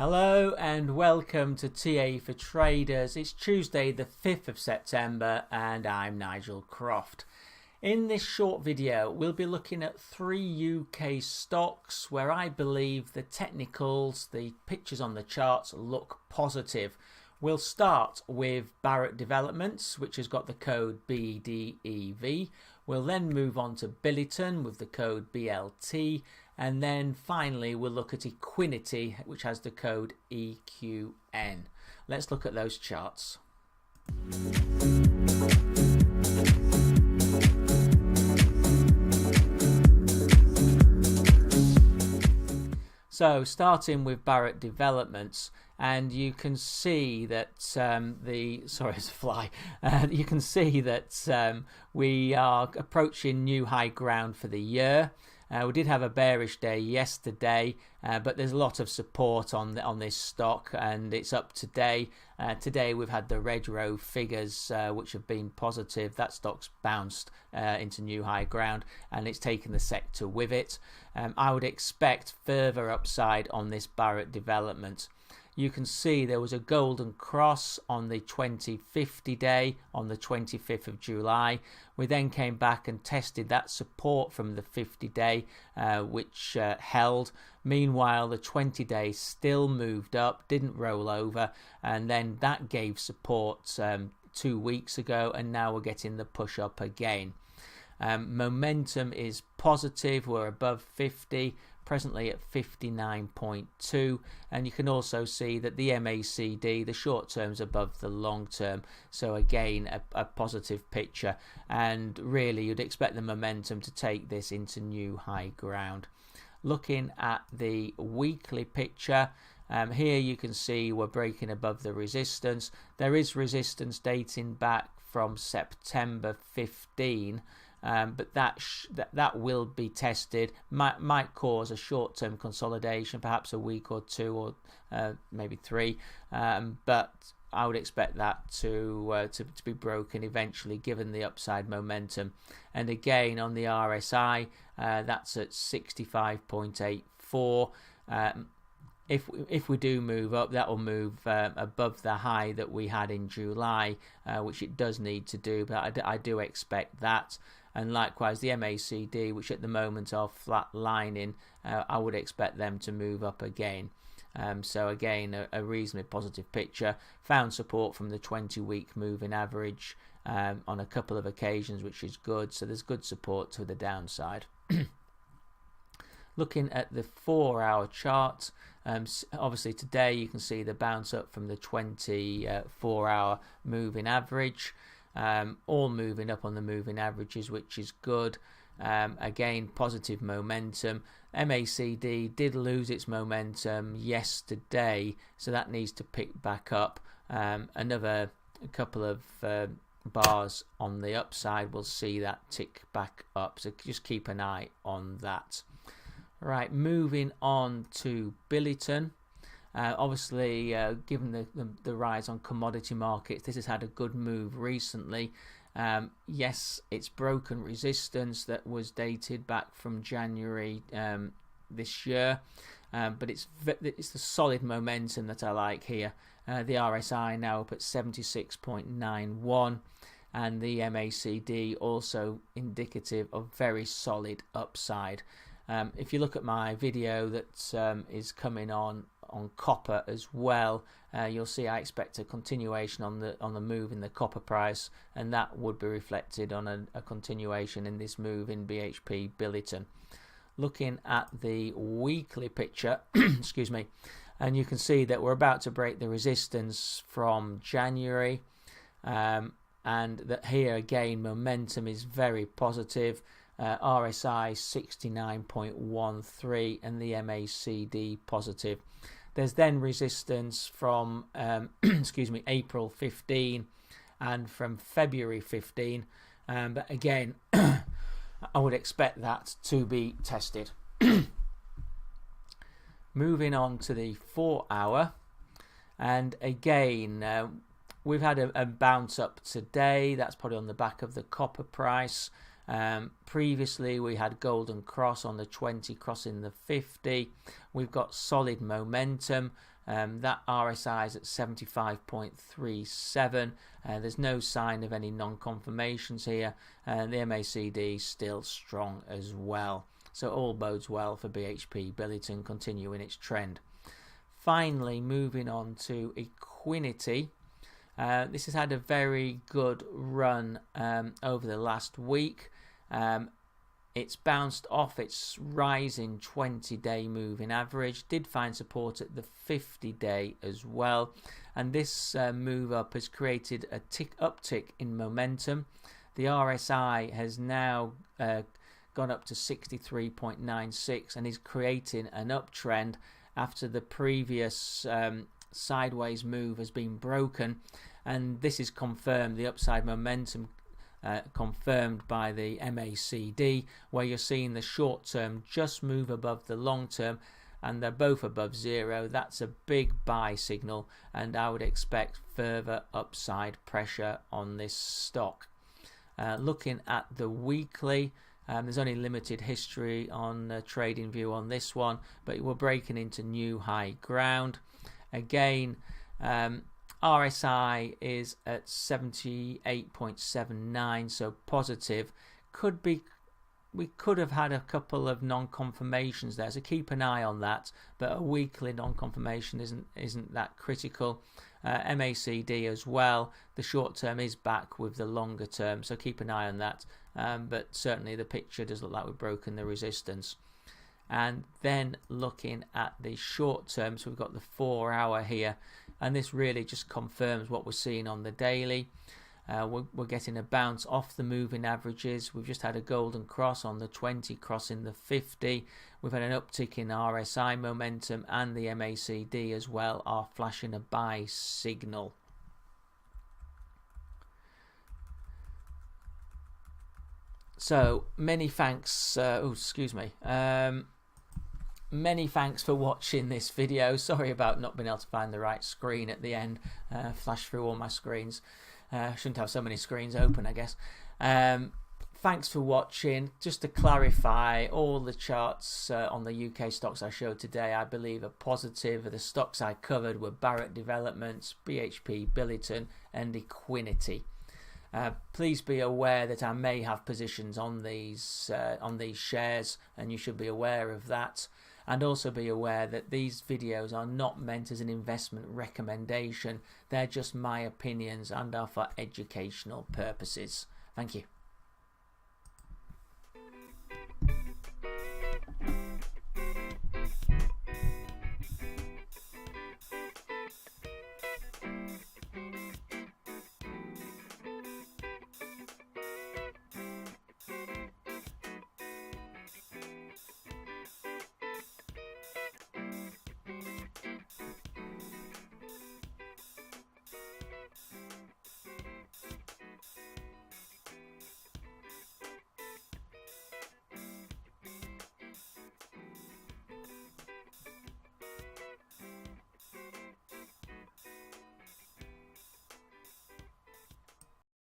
Hello and welcome to TA for Traders. It's Tuesday the 5th of September and I'm Nigel Croft. In this short video we'll be looking at 3 UK stocks where I believe the technicals, the pictures on the charts look positive. We'll start with Barrett Developments, which has got the code BDEV. We'll then move on to Billiton with the code BLT. And then finally we'll look at Equiniti, which has the code EQN. Let's look at those charts. So starting with Barrett Developments, and you can see that you can see that we are approaching new high ground for the year. We did have a bearish day yesterday, but there's a lot of support on this stock, and it's up today. Today we've had the red row figures which have been positive. That stock's bounced into new high ground, and it's taken the sector with it. I would expect further upside on this Barrett development. You can see there was a golden cross on the 2050 day on the 25th of July. We then came back and tested that support from the 50 day which held. Meanwhile the 20 day still moved up, didn't roll over, and then that gave support 2 weeks ago, and now we're getting the push up again. Momentum is positive, we're above 50, presently at 59.2, and you can also see that the MACD, the short term, is above the long term, so again a positive picture, and really you'd expect the momentum to take this into new high ground. Looking at the weekly picture, here you can see we're breaking above the resistance. There is resistance dating back from September 15, but that will be tested. Might cause a short-term consolidation, perhaps a week or two, or maybe 3. But I would expect that to be broken eventually, given the upside momentum. And again on the RSI, that's at 65.84. If we do move up, that will move above the high that we had in July, which it does need to do, but I do expect that. And likewise the MACD, which at the moment are flat lining, I would expect them to move up again. So again a reasonably positive picture. Found support from the 20-week moving average on a couple of occasions, which is good, so there's good support to the downside. Looking at the 4-hour chart, obviously today you can see the bounce up from the 24-hour moving average, all moving up on the moving averages, which is good. Again, positive momentum. MACD did lose its momentum yesterday, so that needs to pick back up. Another couple of bars on the upside, we'll see that tick back up, so just keep an eye on that. Right, moving on to Billiton. Obviously, given the rise on commodity markets, this has had a good move recently. Yes, it's broken resistance that was dated back from January this year, but it's the solid momentum that I like here. The RSI now up at 76.91, and the MACD also indicative of very solid upside. If you look at my video that is coming on copper as well, you'll see I expect a continuation on the move in the copper price, and that would be reflected on a continuation in this move in BHP Billiton. Looking at the weekly picture, excuse me, and you can see that we're about to break the resistance from January, and that here again momentum is very positive. RSI 69.13 and the MACD positive. There's then resistance from excuse me, April 15 and from February 15, but again I would expect that to be tested. Moving on to the 4-hour, and again we've had a bounce up today. That's probably on the back of the copper price. Previously we had golden cross on the 20 crossing the 50. We've got solid momentum. That RSI is at 75.37. There's no sign of any non-confirmations here. The MACD still strong as well. So all bodes well for BHP Billiton continuing its trend. Finally, moving on to Equiniti. This has had a very good run over the last week. It's bounced off its rising 20-day moving average, did find support at the 50-day as well, and this move up has created a uptick in momentum. The RSI has now gone up to 63.96 and is creating an uptrend after the previous sideways move has been broken, and this is confirmed, the upside momentum confirmed by the MACD, where you're seeing the short term just move above the long term, and they're both above zero. That's a big buy signal, and I would expect further upside pressure on this stock. Looking at the weekly, there's only limited history on trading view on this one, but we're breaking into new high ground again. RSI is at 78.79, so positive. We could have had a couple of non-confirmations there, so keep an eye on that. But a weekly non-confirmation isn't that critical. MACD as well. The short term is back with the longer term, so keep an eye on that. But certainly the picture does look like we've broken the resistance. And then looking at the short term, so we've got the 4 hour here, and this really just confirms what we're seeing on the daily. We're getting a bounce off the moving averages. We've just had a golden cross on the 20, crossing the 50. We've had an uptick in RSI momentum, and the MACD as well are flashing a buy signal. So many thanks. Many thanks for watching this video. Sorry about not being able to find the right screen at the end. Flash through all my screens. Shouldn't have so many screens open, I guess. Thanks for watching. Just to clarify, all the charts on the UK stocks I showed today, I believe, are positive. The stocks I covered were Barrett Developments, BHP Billiton, and Equiniti. Please be aware that I may have positions on these shares, and you should be aware of that. And also be aware that these videos are not meant as an investment recommendation. They're just my opinions and are for educational purposes. Thank you.